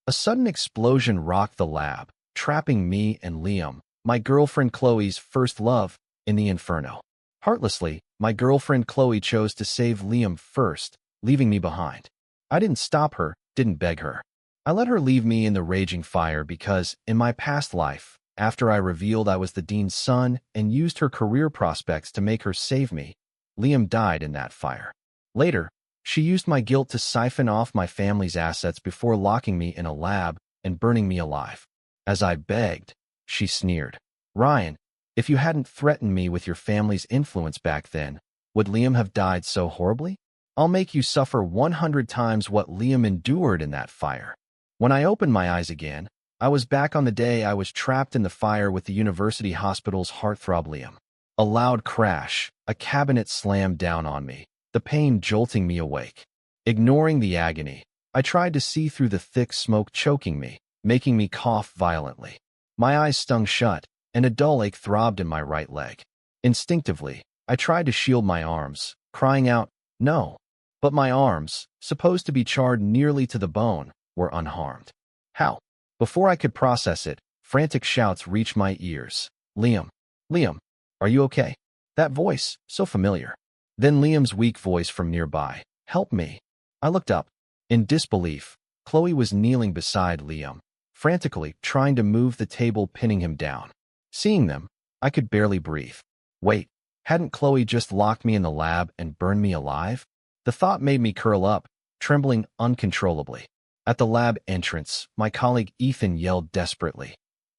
A sudden explosion rocked the lab, trapping me and Liam, my girlfriend Chloe's first love, in the inferno. Heartlessly, my girlfriend Chloe chose to save Liam first, leaving me behind. I didn't stop her, didn't beg her. I let her leave me in the raging fire because, in my past life, after I revealed I was the dean's son and used her career prospects to make her save me, Liam died in that fire. Later, she used my guilt to siphon off my family's assets before locking me in a lab and burning me alive. As I begged, she sneered. Ryan, if you hadn't threatened me with your family's influence back then, would Liam have died so horribly? I'll make you suffer 100 times what Liam endured in that fire. When I opened my eyes again, I was back on the day I was trapped in the fire with the university hospital's heartthrob Liam. A loud crash, a cabinet slammed down on me, the pain jolting me awake. Ignoring the agony, I tried to see through the thick smoke choking me, making me cough violently. My eyes stung shut, and a dull ache throbbed in my right leg. Instinctively, I tried to shield my arms, crying out, "No!" But my arms, supposed to be charred nearly to the bone, were unharmed. How? Before I could process it, frantic shouts reached my ears. Liam! Liam! Are you okay? That voice, so familiar. Then Liam's weak voice from nearby. Help me. I looked up. In disbelief, Chloe was kneeling beside Liam, frantically trying to move the table, pinning him down. Seeing them, I could barely breathe. Wait, hadn't Chloe just locked me in the lab and burned me alive? The thought made me curl up, trembling uncontrollably. At the lab entrance, my colleague Ethan yelled desperately.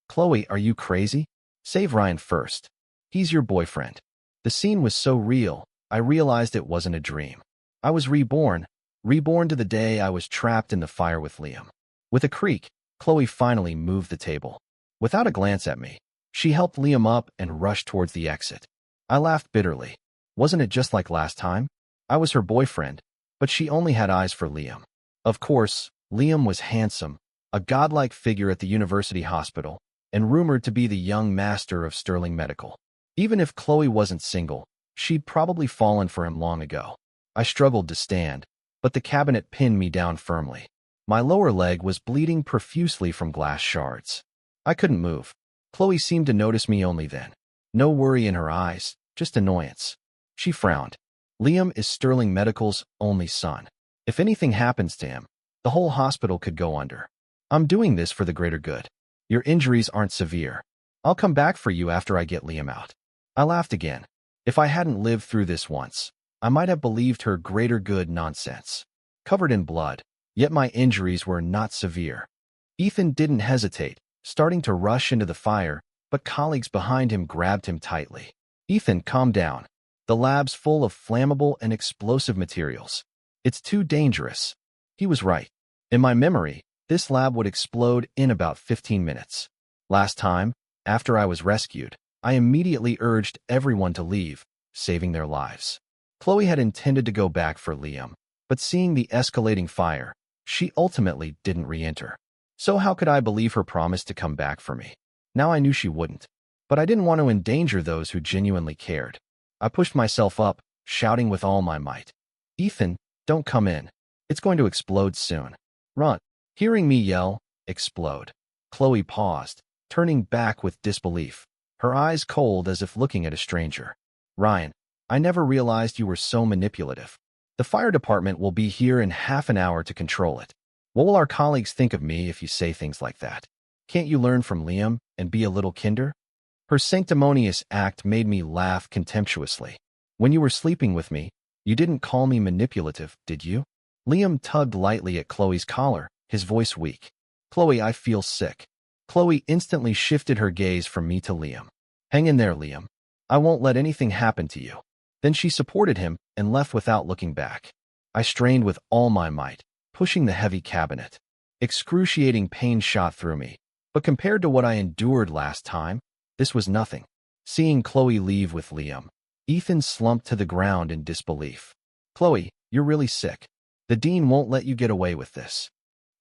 Chloe, are you crazy? Save Ryan first. He's your boyfriend. The scene was so real, I realized it wasn't a dream. I was reborn to the day I was trapped in the fire with Liam. With a creak, Chloe finally moved the table. Without a glance at me, she helped Liam up and rushed towards the exit. I laughed bitterly. Wasn't it just like last time? I was her boyfriend, but she only had eyes for Liam. Of course, Liam was handsome, a godlike figure at the university hospital, and rumored to be the young master of Sterling Medical. Even if Chloe wasn't single, she'd probably fallen for him long ago. I struggled to stand, but the cabinet pinned me down firmly. My lower leg was bleeding profusely from glass shards. I couldn't move. Chloe seemed to notice me only then. No worry in her eyes, just annoyance. She frowned. Liam is Sterling Medical's only son. If anything happens to him, the whole hospital could go under. I'm doing this for the greater good. Your injuries aren't severe. I'll come back for you after I get Liam out. I laughed again. If I hadn't lived through this once, I might have believed her greater good nonsense. Covered in blood, yet my injuries were not severe. Ethan didn't hesitate, starting to rush into the fire, but colleagues behind him grabbed him tightly. Ethan, calm down. The lab's full of flammable and explosive materials. It's too dangerous. He was right. In my memory, this lab would explode in about 15 minutes. Last time, after I was rescued, I immediately urged everyone to leave, saving their lives. Chloe had intended to go back for Liam, but seeing the escalating fire, she ultimately didn't re-enter. So how could I believe her promise to come back for me? Now I knew she wouldn't, but I didn't want to endanger those who genuinely cared. I pushed myself up, shouting with all my might. Ethan, don't come in. It's going to explode soon. Run. Hearing me yell, explode. Chloe paused, turning back with disbelief, her eyes cold as if looking at a stranger. Ryan, I never realized you were so manipulative. The fire department will be here in half an hour to control it. What will our colleagues think of me if you say things like that? Can't you learn from Liam and be a little kinder? Her sanctimonious act made me laugh contemptuously. When you were sleeping with me, you didn't call me manipulative, did you? Liam tugged lightly at Chloe's collar, his voice weak. Chloe, I feel sick. Chloe instantly shifted her gaze from me to Liam. Hang in there, Liam. I won't let anything happen to you. Then she supported him and left without looking back. I strained with all my might, pushing the heavy cabinet. Excruciating pain shot through me, but compared to what I endured last time, this was nothing. Seeing Chloe leave with Liam, Ethan slumped to the ground in disbelief. Chloe, you're really sick. The dean won't let you get away with this.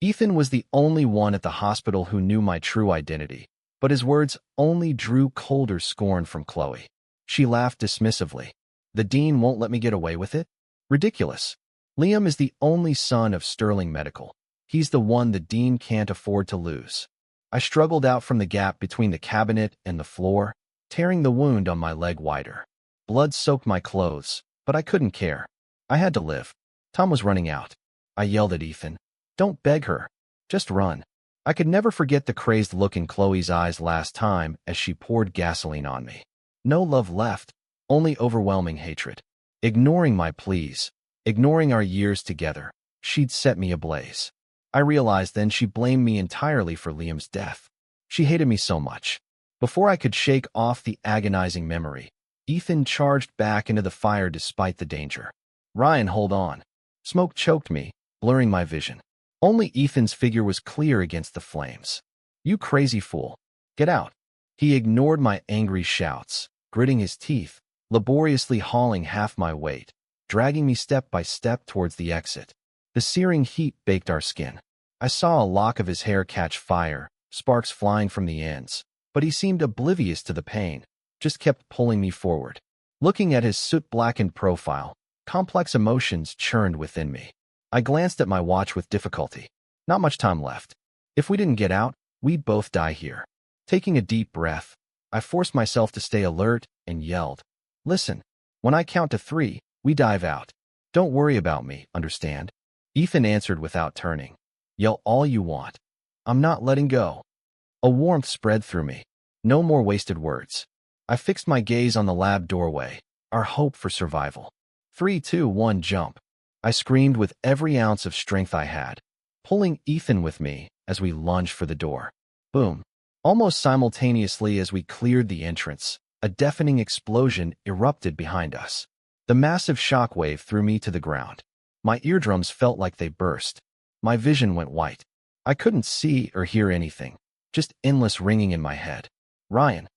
Ethan was the only one at the hospital who knew my true identity, but his words only drew colder scorn from Chloe. She laughed dismissively. The dean won't let me get away with it? Ridiculous. Liam is the only son of Sterling Medical. He's the one the dean can't afford to lose. I struggled out from the gap between the cabinet and the floor, tearing the wound on my leg wider. Blood soaked my clothes, but I couldn't care. I had to live. Time was running out. I yelled at Ethan. Don't beg her. Just run. I could never forget the crazed look in Chloe's eyes last time as she poured gasoline on me. No love left, only overwhelming hatred. Ignoring my pleas, ignoring our years together, she'd set me ablaze. I realized then she blamed me entirely for Liam's death. She hated me so much. Before I could shake off the agonizing memory, Ethan charged back into the fire despite the danger. Ryan, hold on. Smoke choked me, blurring my vision. Only Ethan's figure was clear against the flames. You crazy fool. Get out. He ignored my angry shouts, gritting his teeth, laboriously hauling half my weight, dragging me step by step towards the exit. The searing heat baked our skin. I saw a lock of his hair catch fire, sparks flying from the ends, but he seemed oblivious to the pain, just kept pulling me forward. Looking at his soot-blackened profile, complex emotions churned within me. I glanced at my watch with difficulty. Not much time left. If we didn't get out, we'd both die here. Taking a deep breath, I forced myself to stay alert and yelled, Listen, when I count to 3, we dive out. Don't worry about me, understand? Ethan answered without turning. Yell all you want. I'm not letting go. A warmth spread through me. No more wasted words. I fixed my gaze on the lab doorway, our hope for survival. 3, 2, 1, jump. I screamed with every ounce of strength I had, pulling Ethan with me as we lunged for the door. Boom. Almost simultaneously as we cleared the entrance, a deafening explosion erupted behind us. The massive shockwave threw me to the ground. My eardrums felt like they burst. My vision went white. I couldn't see or hear anything, just endless ringing in my head. Ryan,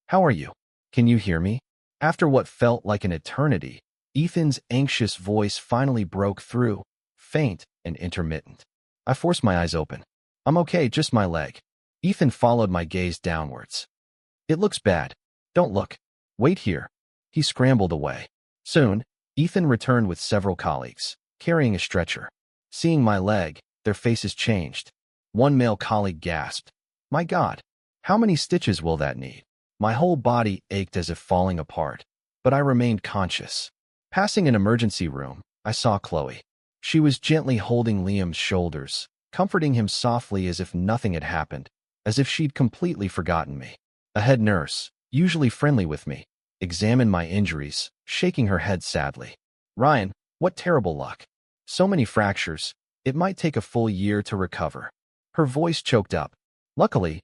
how are you? Can you hear me? After what felt like an eternity, Ethan's anxious voice finally broke through, faint and intermittent. I forced my eyes open. I'm okay, just my leg. Ethan followed my gaze downwards. It looks bad. Don't look. Wait here. He scrambled away. Soon, Ethan returned with several colleagues, carrying a stretcher. Seeing my leg, their faces changed. One male colleague gasped, My God, how many stitches will that need? My whole body ached as if falling apart, but I remained conscious. Passing an emergency room, I saw Chloe. She was gently holding Liam's shoulders, comforting him softly as if nothing had happened, as if she'd completely forgotten me. A head nurse, usually friendly with me, examined my injuries, shaking her head sadly. Ryan, what terrible luck. So many fractures, it might take a full year to recover. Her voice choked up. Luckily,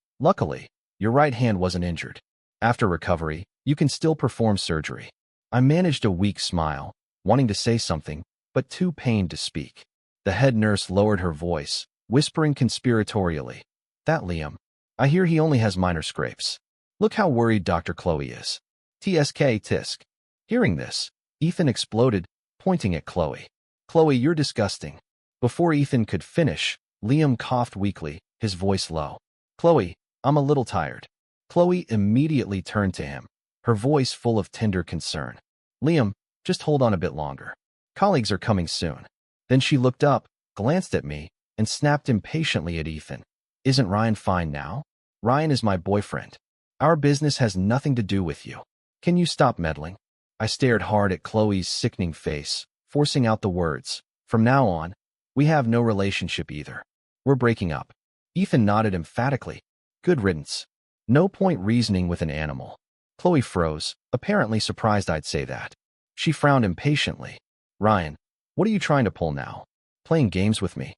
your right hand wasn't injured. After recovery, you can still perform surgery. I managed a weak smile, wanting to say something, but too pained to speak. The head nurse lowered her voice, whispering conspiratorially. That Liam. I hear he only has minor scrapes. Look how worried Dr. Chloe is. TSK tisk. Hearing this, Ethan exploded, pointing at Chloe. Chloe, you're disgusting. Before Ethan could finish, Liam coughed weakly, his voice low. Chloe, I'm a little tired. Chloe immediately turned to him, her voice full of tender concern. Liam, just hold on a bit longer. Colleagues are coming soon. Then she looked up, glanced at me, and snapped impatiently at Ethan. Isn't Ryan fine now? Ryan is my boyfriend. Our business has nothing to do with you. Can you stop meddling? I stared hard at Chloe's sickening face, forcing out the words. From now on, we have no relationship either. We're breaking up. Ethan nodded emphatically. Good riddance. No point reasoning with an animal. Chloe froze, apparently surprised I'd say that. She frowned impatiently. Ryan, what are you trying to pull now? Playing games with me?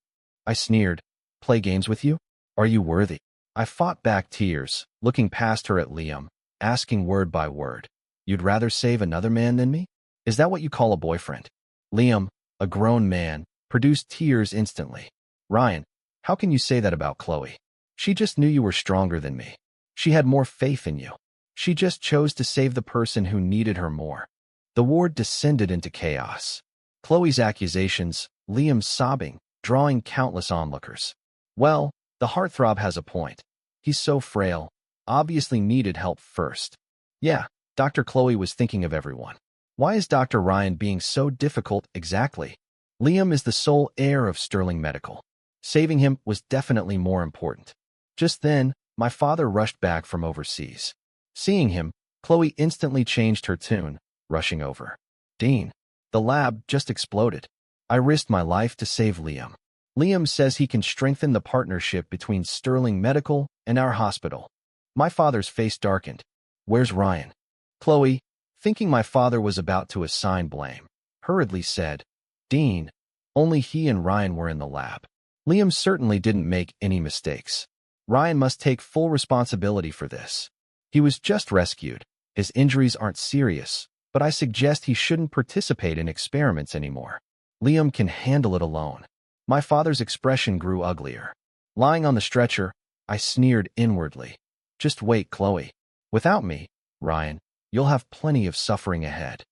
I sneered. Play games with you? Are you worthy? I fought back tears, looking past her at Liam, asking word by word. You'd rather save another man than me? Is that what you call a boyfriend? Liam, a grown man, produced tears instantly. Ryan, how can you say that about Chloe? She just knew you were stronger than me. She had more faith in you. She just chose to save the person who needed her more. The ward descended into chaos. Chloe's accusations, Liam's sobbing, drawing countless onlookers. Well, the heartthrob has a point. He's so frail, obviously needed help first. Yeah, Dr. Chloe was thinking of everyone. Why is Dr. Ryan being so difficult exactly? Liam is the sole heir of Sterling Medical. Saving him was definitely more important. Just then, my father rushed back from overseas. Seeing him, Chloe instantly changed her tune, rushing over. Dean, the lab just exploded. I risked my life to save Liam. Liam says he can strengthen the partnership between Sterling Medical and our hospital. My father's face darkened. Where's Ryan? Chloe, thinking my father was about to assign blame, hurriedly said, Dean, only he and Ryan were in the lab. Liam certainly didn't make any mistakes. Ryan must take full responsibility for this. He was just rescued. His injuries aren't serious, but I suggest he shouldn't participate in experiments anymore. Liam can handle it alone. My father's expression grew uglier. Lying on the stretcher, I sneered inwardly. Just wait, Chloe. Without me, Ryan, you'll have plenty of suffering ahead.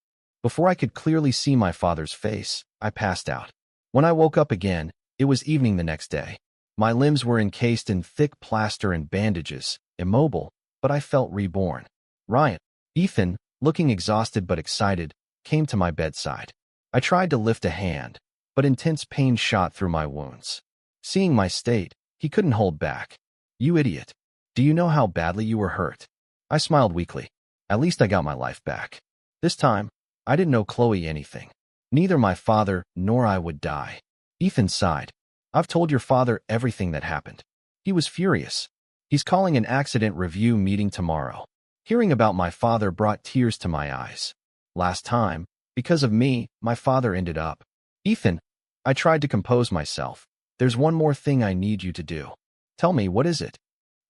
Before I could clearly see my father's face, I passed out. When I woke up again, it was evening the next day. My limbs were encased in thick plaster and bandages, immobile, but I felt reborn. Ryan, Ethan, looking exhausted but excited, came to my bedside. I tried to lift a hand, but intense pain shot through my wounds. Seeing my state, he couldn't hold back. You idiot. Do you know how badly you were hurt? I smiled weakly. At least I got my life back. This time, I didn't know Chloe anything. Neither my father nor I would die. Ethan sighed. I've told your father everything that happened. He was furious. He's calling an accident review meeting tomorrow. Hearing about my father brought tears to my eyes. Last time, because of me, my father ended up. Ethan, I tried to compose myself. There's one more thing I need you to do. Tell me, what is it?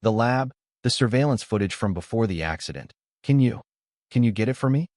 The lab, the surveillance footage from before the accident. Can you get it for me?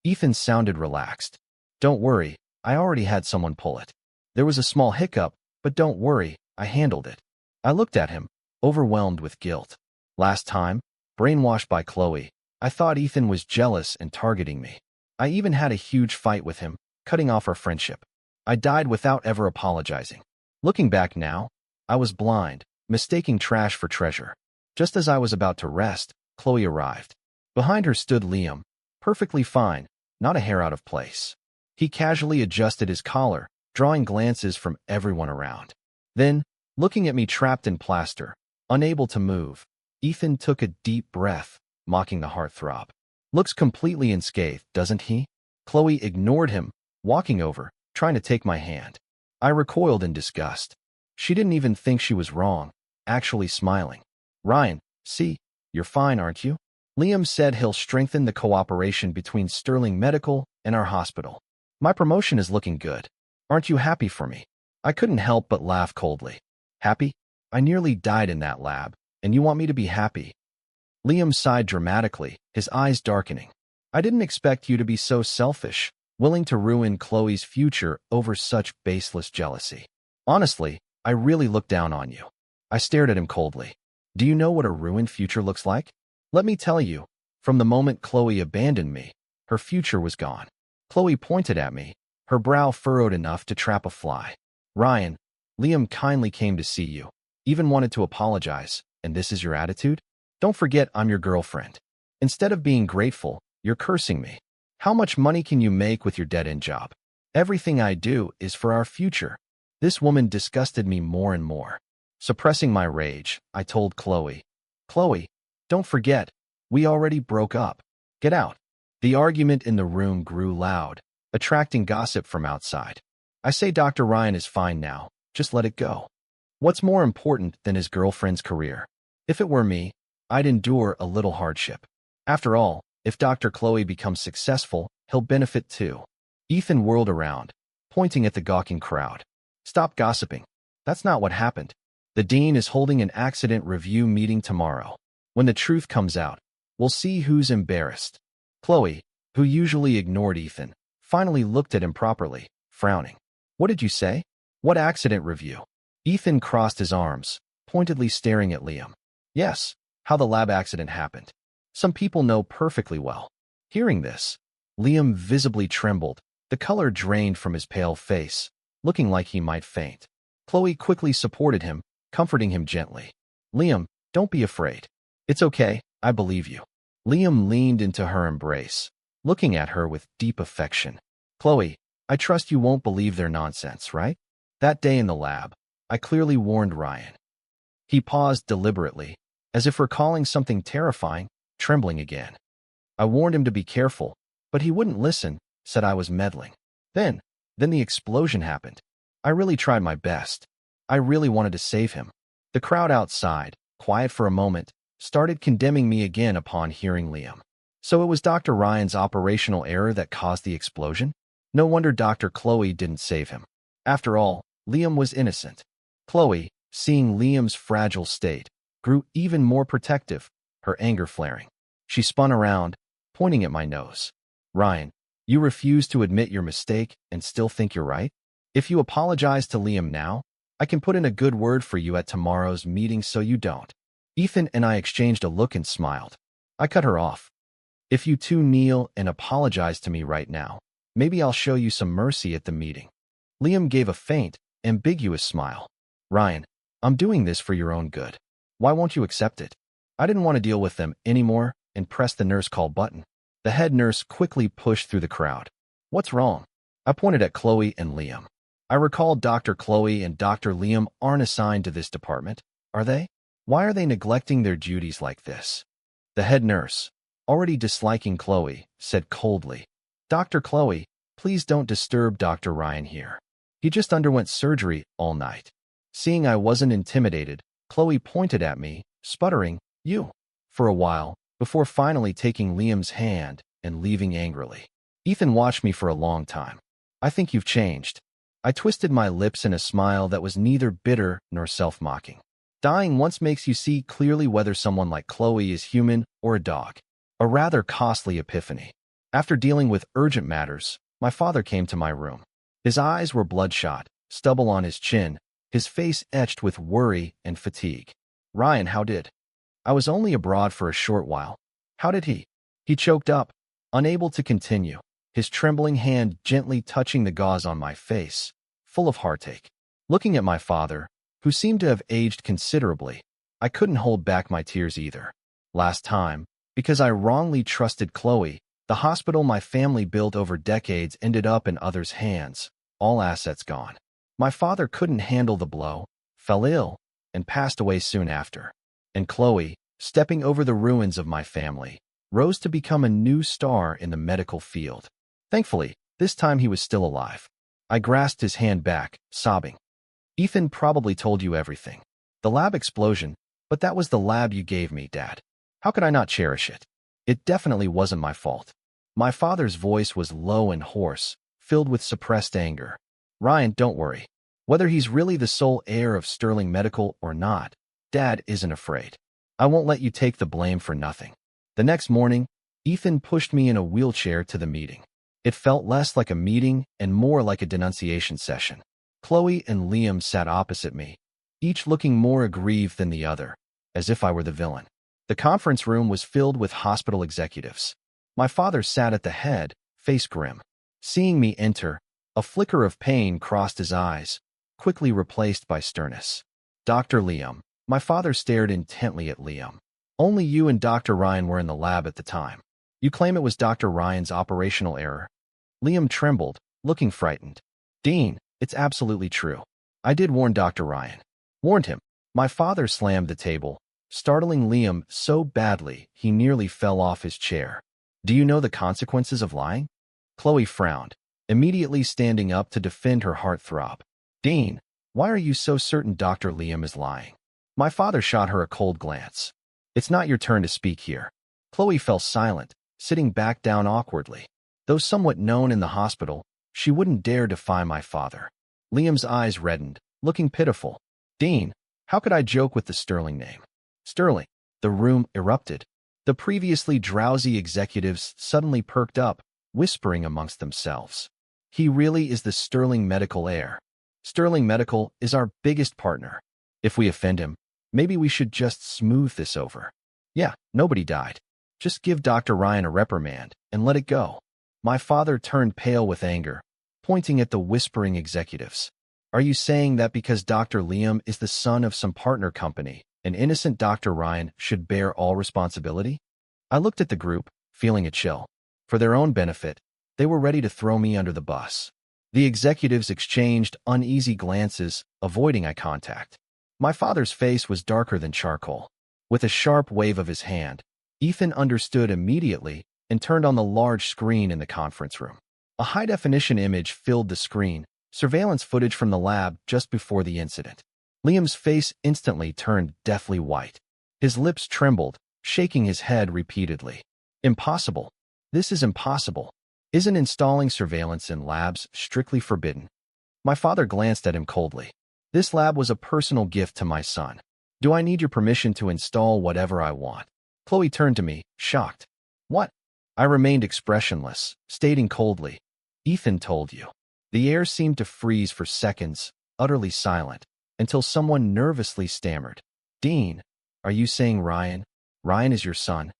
Ethan sounded relaxed. Don't worry, I already had someone pull it. There was a small hiccup, but don't worry, I handled it. I looked at him, overwhelmed with guilt. Last time, brainwashed by Chloe, I thought Ethan was jealous and targeting me. I even had a huge fight with him, cutting off our friendship. I died without ever apologizing. Looking back now, I was blind, mistaking trash for treasure. Just as I was about to rest, Chloe arrived. Behind her stood Liam, perfectly fine, not a hair out of place. He casually adjusted his collar, drawing glances from everyone around. Then, looking at me trapped in plaster, unable to move, Ethan took a deep breath, mocking the heartthrob. Looks completely unscathed, doesn't he? Chloe ignored him, walking over, trying to take my hand. I recoiled in disgust. She didn't even think she was wrong, actually smiling. Ryan, see, you're fine, aren't you? Liam said he'll strengthen the cooperation between Sterling Medical and our hospital. My promotion is looking good. Aren't you happy for me? I couldn't help but laugh coldly. Happy? I nearly died in that lab, and you want me to be happy? Liam sighed dramatically, his eyes darkening. I didn't expect you to be so selfish, willing to ruin Chloe's future over such baseless jealousy. Honestly, I really looked down on you. I stared at him coldly. Do you know what a ruined future looks like? Let me tell you, from the moment Chloe abandoned me, her future was gone. Chloe pointed at me, her brow furrowed enough to trap a fly. Ryan, Liam kindly came to see you, even wanted to apologize, and this is your attitude? Don't forget I'm your girlfriend. Instead of being grateful, you're cursing me. How much money can you make with your dead-end job? Everything I do is for our future. This woman disgusted me more and more. Suppressing my rage, I told Chloe, Chloe, don't forget, we already broke up. Get out. The argument in the room grew loud, attracting gossip from outside. I say Dr. Ryan is fine now, just let it go. What's more important than his girlfriend's career? If it were me, I'd endure a little hardship. After all, if Dr. Chloe becomes successful, he'll benefit too. Ethan whirled around, pointing at the gawking crowd. Stop gossiping. That's not what happened. The dean is holding an accident review meeting tomorrow. When the truth comes out, we'll see who's embarrassed. Chloe, who usually ignored Ethan, finally looked at him properly, frowning. What did you say? What accident review? Ethan crossed his arms, pointedly staring at Liam. Yes, how the lab accident happened. Some people know perfectly well. Hearing this, Liam visibly trembled, the color drained from his pale face, looking like he might faint. Chloe quickly supported him, comforting him gently. Liam, don't be afraid. It's okay, I believe you. Liam leaned into her embrace, looking at her with deep affection. Chloe, I trust you won't believe their nonsense, right? That day in the lab, I clearly warned Ryan. He paused deliberately, as if recalling something terrifying, trembling again. I warned him to be careful, but he wouldn't listen, said I was meddling. Then the explosion happened. I really tried my best. I really wanted to save him. The crowd outside, quiet for a moment, started condemning me again upon hearing Liam. So it was Dr. Ryan's operational error that caused the explosion? No wonder Dr. Chloe didn't save him. After all, Liam was innocent. Chloe, seeing Liam's fragile state, grew even more protective, her anger flaring. She spun around, pointing at my nose. Ryan, you refuse to admit your mistake and still think you're right? If you apologize to Liam now, I can put in a good word for you at tomorrow's meeting so you don't. Ethan and I exchanged a look and smiled. I cut her off. If you two kneel and apologize to me right now, maybe I'll show you some mercy at the meeting. Liam gave a faint, ambiguous smile. Ryan, I'm doing this for your own good. Why won't you accept it? I didn't want to deal with them anymore and pressed the nurse call button. The head nurse quickly pushed through the crowd. What's wrong? I pointed at Chloe and Liam. I recalled Dr. Chloe and Dr. Liam aren't assigned to this department, are they? Why are they neglecting their duties like this? The head nurse, already disliking Chloe, said coldly, Dr. Chloe, please don't disturb Dr. Ryan here. He just underwent surgery all night. Seeing I wasn't intimidated, Chloe pointed at me, sputtering, you, for a while, before finally taking Liam's hand and leaving angrily. Ethan watched me for a long time. I think you've changed. I twisted my lips in a smile that was neither bitter nor self-mocking. Dying once makes you see clearly whether someone like Chloe is human or a dog. A rather costly epiphany. After dealing with urgent matters, my father came to my room. His eyes were bloodshot, stubble on his chin, his face etched with worry and fatigue. Ryan, how did? I was only abroad for a short while. How did he? He choked up, unable to continue, his trembling hand gently touching the gauze on my face, full of heartache. Looking at my father, who seemed to have aged considerably, I couldn't hold back my tears either. Last time, because I wrongly trusted Chloe, the hospital my family built over decades ended up in others' hands, all assets gone. My father couldn't handle the blow, fell ill, and passed away soon after. And Chloe, stepping over the ruins of my family, rose to become a new star in the medical field. Thankfully, this time he was still alive. I grasped his hand back, sobbing. Ethan probably told you everything. The lab explosion, but that was the lab you gave me, Dad. How could I not cherish it? It definitely wasn't my fault. My father's voice was low and hoarse, filled with suppressed anger. Ryan, don't worry. Whether he's really the sole heir of Sterling Medical or not, Dad isn't afraid. I won't let you take the blame for nothing. The next morning, Ethan pushed me in a wheelchair to the meeting. It felt less like a meeting and more like a denunciation session. Chloe and Liam sat opposite me, each looking more aggrieved than the other, as if I were the villain. The conference room was filled with hospital executives. My father sat at the head, face grim. Seeing me enter, a flicker of pain crossed his eyes, quickly replaced by sternness. Dr. Liam. My father stared intently at Liam. Only you and Dr. Ryan were in the lab at the time. You claim it was Dr. Ryan's operational error. Liam trembled, looking frightened. Dean, it's absolutely true. I did warn Dr. Ryan. Warned him. My father slammed the table, startling Liam so badly he nearly fell off his chair. Do you know the consequences of lying? Chloe frowned, immediately standing up to defend her heartthrob. Dean, why are you so certain Dr. Liam is lying? My father shot her a cold glance. It's not your turn to speak here. Chloe fell silent, sitting back down awkwardly. Though somewhat known in the hospital, she wouldn't dare defy my father. Liam's eyes reddened, looking pitiful. Dean, how could I joke with the Sterling name? Sterling. The room erupted. The previously drowsy executives suddenly perked up, whispering amongst themselves. He really is the Sterling Medical heir. Sterling Medical is our biggest partner. If we offend him, maybe we should just smooth this over. Yeah, nobody died. Just give Dr. Ryan a reprimand and let it go. My father turned pale with anger, pointing at the whispering executives. Are you saying that because Dr. Liam is the son of some partner company, an innocent Dr. Ryan should bear all responsibility? I looked at the group, feeling a chill. For their own benefit, they were ready to throw me under the bus. The executives exchanged uneasy glances, avoiding eye contact. My father's face was darker than charcoal. With a sharp wave of his hand, Ethan understood immediately and turned on the large screen in the conference room. A high-definition image filled the screen, surveillance footage from the lab just before the incident. Liam's face instantly turned deathly white. His lips trembled, shaking his head repeatedly. Impossible. This is impossible. Isn't installing surveillance in labs strictly forbidden? My father glanced at him coldly. This lab was a personal gift to my son. Do I need your permission to install whatever I want? Chloe turned to me, shocked. What? I remained expressionless, stating coldly. Ethan told you. The air seemed to freeze for seconds, utterly silent, until someone nervously stammered. Dean, are you saying Ryan? Ryan is your son?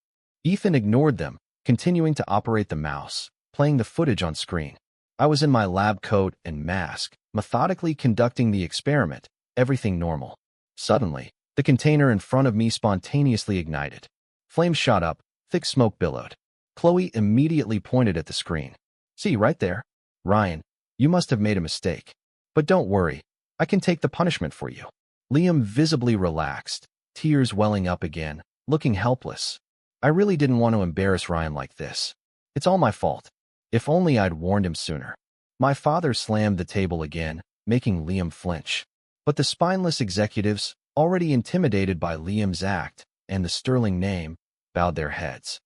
Ethan ignored them, continuing to operate the mouse, playing the footage on screen. I was in my lab coat and mask, methodically conducting the experiment, everything normal. Suddenly, the container in front of me spontaneously ignited. Flames shot up, thick smoke billowed. Chloe immediately pointed at the screen. See, right there? Ryan, you must have made a mistake. But don't worry, I can take the punishment for you. Liam visibly relaxed, tears welling up again, looking helpless. I really didn't want to embarrass Ryan like this. It's all my fault. If only I'd warned him sooner. My father slammed the table again, making Liam flinch. But the spineless executives, already intimidated by Liam's act and the sterling name, bowed their heads.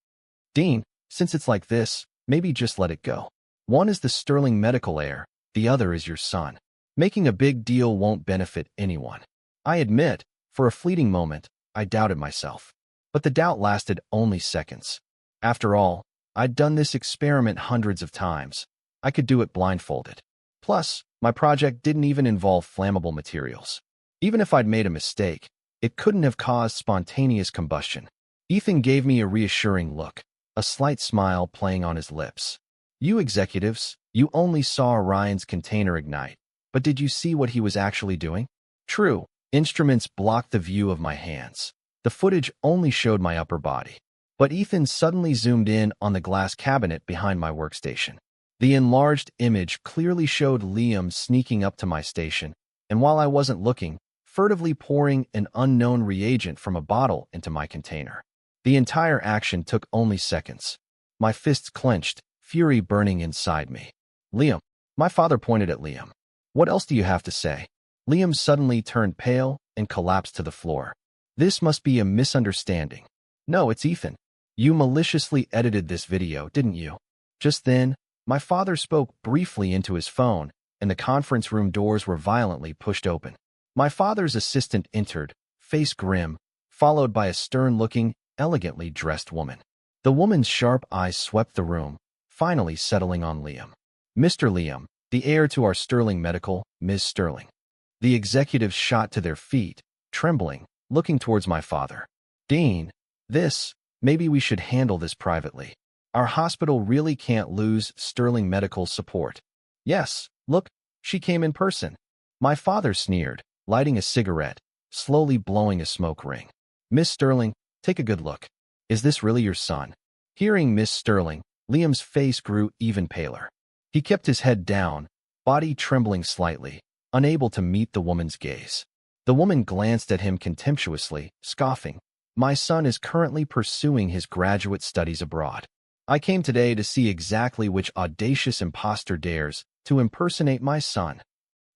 Dean, since it's like this, maybe just let it go. One is the sterling medical heir, the other is your son. Making a big deal won't benefit anyone. I admit, for a fleeting moment, I doubted myself. But the doubt lasted only seconds. After all, I'd done this experiment hundreds of times. I could do it blindfolded. Plus, my project didn't even involve flammable materials. Even if I'd made a mistake, it couldn't have caused spontaneous combustion. Ethan gave me a reassuring look, a slight smile playing on his lips. You executives, you only saw Ryan's container ignite, but did you see what he was actually doing? True, instruments blocked the view of my hands. The footage only showed my upper body. But Ethan suddenly zoomed in on the glass cabinet behind my workstation. The enlarged image clearly showed Liam sneaking up to my station, and while I wasn't looking, furtively pouring an unknown reagent from a bottle into my container. The entire action took only seconds. My fists clenched, fury burning inside me. Liam. My father pointed at Liam. What else do you have to say? Liam suddenly turned pale and collapsed to the floor. This must be a misunderstanding. No, it's Ethan. You maliciously edited this video, didn't you? Just then, my father spoke briefly into his phone, and the conference room doors were violently pushed open. My father's assistant entered, face grim, followed by a stern-looking, elegantly dressed woman. The woman's sharp eyes swept the room, finally settling on Liam. Mr. Liam, the heir to our Sterling Medical, Ms. Sterling. The executives shot to their feet, trembling, looking towards my father. Dean, maybe we should handle this privately. Our hospital really can't lose Sterling Medical support. Yes, look, she came in person. My father sneered, lighting a cigarette, slowly blowing a smoke ring. Miss Sterling, take a good look. Is this really your son? Hearing Miss Sterling, Liam's face grew even paler. He kept his head down, body trembling slightly, unable to meet the woman's gaze. The woman glanced at him contemptuously, scoffing. My son is currently pursuing his graduate studies abroad. I came today to see exactly which audacious impostor dares to impersonate my son.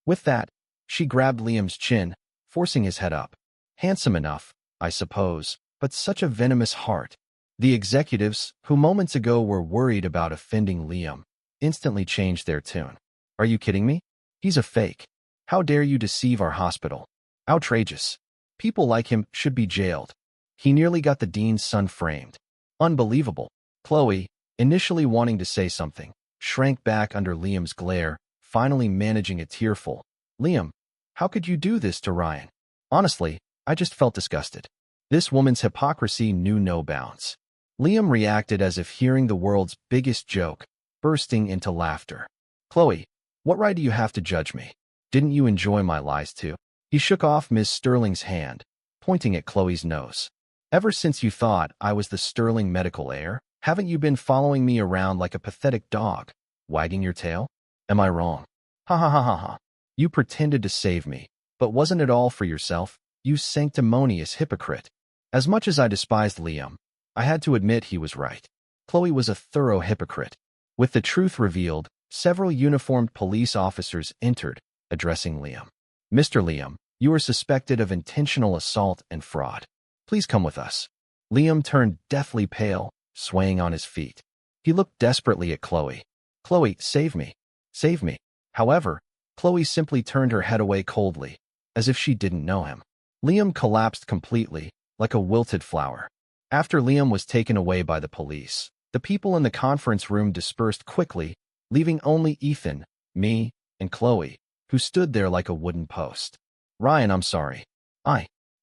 With that, she grabbed Liam's chin, forcing his head up. Handsome enough, I suppose, but such a venomous heart. The executives, who moments ago were worried about offending Liam, instantly changed their tune. Are you kidding me? He's a fake. How dare you deceive our hospital? Outrageous. People like him should be jailed. He nearly got the dean's son framed. Unbelievable. Chloe, initially wanting to say something, shrank back under Liam's glare, finally managing a tearful. Liam, how could you do this to Ryan? Honestly, I just felt disgusted. This woman's hypocrisy knew no bounds. Liam reacted as if hearing the world's biggest joke, bursting into laughter. Chloe, what right do you have to judge me? Didn't you enjoy my lies too? He shook off Miss Sterling's hand, pointing at Chloe's nose. Ever since you thought I was the Sterling medical heir, haven't you been following me around like a pathetic dog, wagging your tail? Am I wrong? Ha ha ha ha ha. You pretended to save me, but wasn't it all for yourself? You sanctimonious hypocrite. As much as I despised Liam, I had to admit he was right. Chloe was a thorough hypocrite. With the truth revealed, several uniformed police officers entered, addressing Liam. Mr. Liam, you are suspected of intentional assault and fraud. Please come with us. Liam turned deathly pale, swaying on his feet. He looked desperately at Chloe. Chloe, save me. Save me. However, Chloe simply turned her head away coldly, as if she didn't know him. Liam collapsed completely, like a wilted flower. After Liam was taken away by the police, the people in the conference room dispersed quickly, leaving only Ethan, me, and Chloe, who stood there like a wooden post. Ryan, I'm sorry.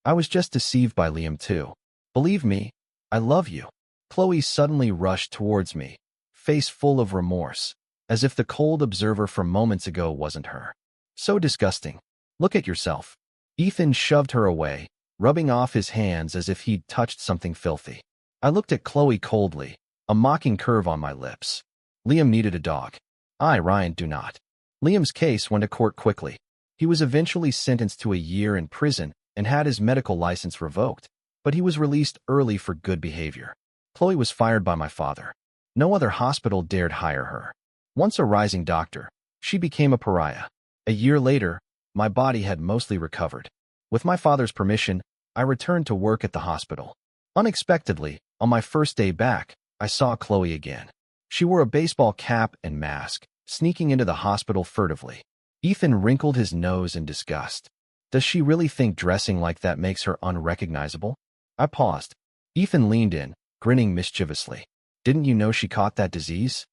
I was just deceived by Liam too. Believe me, I love you. Chloe suddenly rushed towards me, face full of remorse, as if the cold observer from moments ago wasn't her. So disgusting. Look at yourself. Ethan shoved her away, rubbing off his hands as if he'd touched something filthy. I looked at Chloe coldly, a mocking curve on my lips. Liam needed a dog. Ryan, do not. Liam's case went to court quickly. He was eventually sentenced to a year in prison and had his medical license revoked, but he was released early for good behavior. Chloe was fired by my father. No other hospital dared hire her. Once a rising doctor, she became a pariah. A year later, my body had mostly recovered. With my father's permission, I returned to work at the hospital. Unexpectedly, on my first day back, I saw Chloe again. She wore a baseball cap and mask, sneaking into the hospital furtively. Ethan wrinkled his nose in disgust. Does she really think dressing like that makes her unrecognizable? I paused. Ethan leaned in, grinning mischievously. Didn't you know she caught that disease?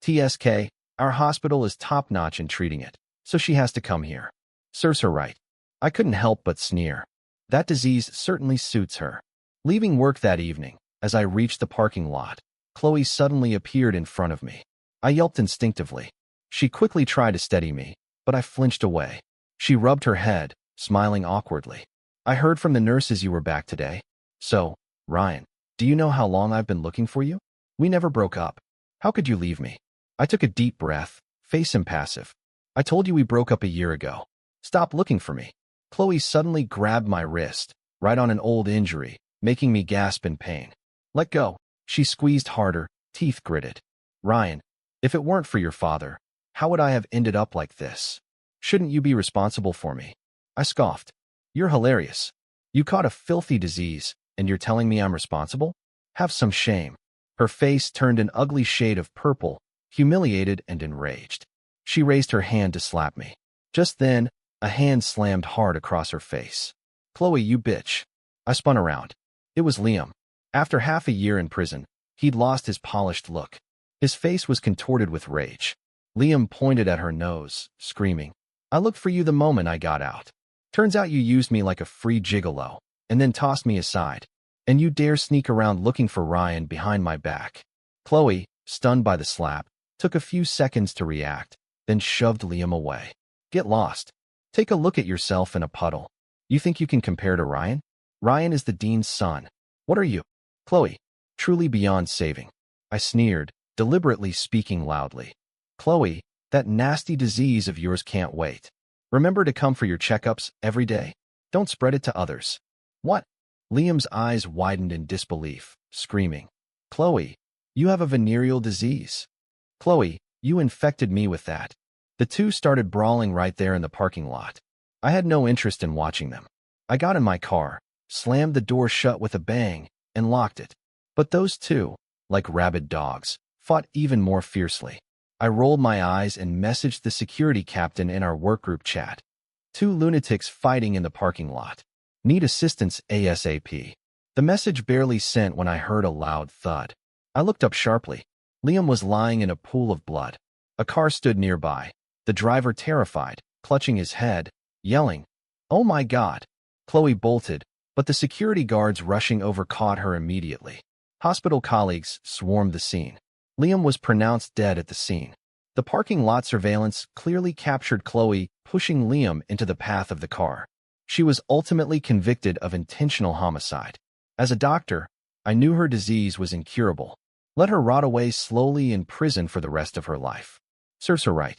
TSK, our hospital is top-notch in treating it, so she has to come here. Serves her right. I couldn't help but sneer. That disease certainly suits her. Leaving work that evening, as I reached the parking lot, Chloe suddenly appeared in front of me. I yelped instinctively. She quickly tried to steady me, but I flinched away. She rubbed her head, smiling awkwardly. I heard from the nurses you were back today. So, Ryan, do you know how long I've been looking for you? We never broke up. How could you leave me? I took a deep breath, face impassive. I told you we broke up a year ago. Stop looking for me. Chloe suddenly grabbed my wrist, right on an old injury, making me gasp in pain. Let go. She squeezed harder, teeth gritted. Ryan, if it weren't for your father, how would I have ended up like this? Shouldn't you be responsible for me? I scoffed. You're hilarious. You caught a filthy disease, and you're telling me I'm responsible? Have some shame. Her face turned an ugly shade of purple, humiliated and enraged. She raised her hand to slap me. Just then, a hand slammed hard across her face. Chloe, you bitch. I spun around. It was Liam. After half a year in prison, he'd lost his polished look. His face was contorted with rage. Liam pointed at her nose, screaming, I looked for you the moment I got out. Turns out you used me like a free gigolo, and then tossed me aside. And you dare sneak around looking for Ryan behind my back. Chloe, stunned by the slap, took a few seconds to react, then shoved Liam away. Get lost. Take a look at yourself in a puddle. You think you can compare to Ryan? Ryan is the dean's son. What are you? Chloe, truly beyond saving. I sneered, deliberately speaking loudly. Chloe, that nasty disease of yours can't wait. Remember to come for your checkups every day. Don't spread it to others. What? Liam's eyes widened in disbelief, screaming. Chloe, you have a venereal disease. Chloe, you infected me with that. The two started brawling right there in the parking lot. I had no interest in watching them. I got in my car, slammed the door shut with a bang, and locked it. But those two, like rabid dogs, fought even more fiercely. I rolled my eyes and messaged the security captain in our workgroup chat. Two lunatics fighting in the parking lot. Need assistance ASAP. The message barely sent when I heard a loud thud. I looked up sharply. Liam was lying in a pool of blood. A car stood nearby, the driver terrified, clutching his head, yelling, Oh my God! Chloe bolted, but the security guards rushing over caught her immediately. Hospital colleagues swarmed the scene. Liam was pronounced dead at the scene. The parking lot surveillance clearly captured Chloe pushing Liam into the path of the car. She was ultimately convicted of intentional homicide. As a doctor, I knew her disease was incurable. Let her rot away slowly in prison for the rest of her life. Serves her right.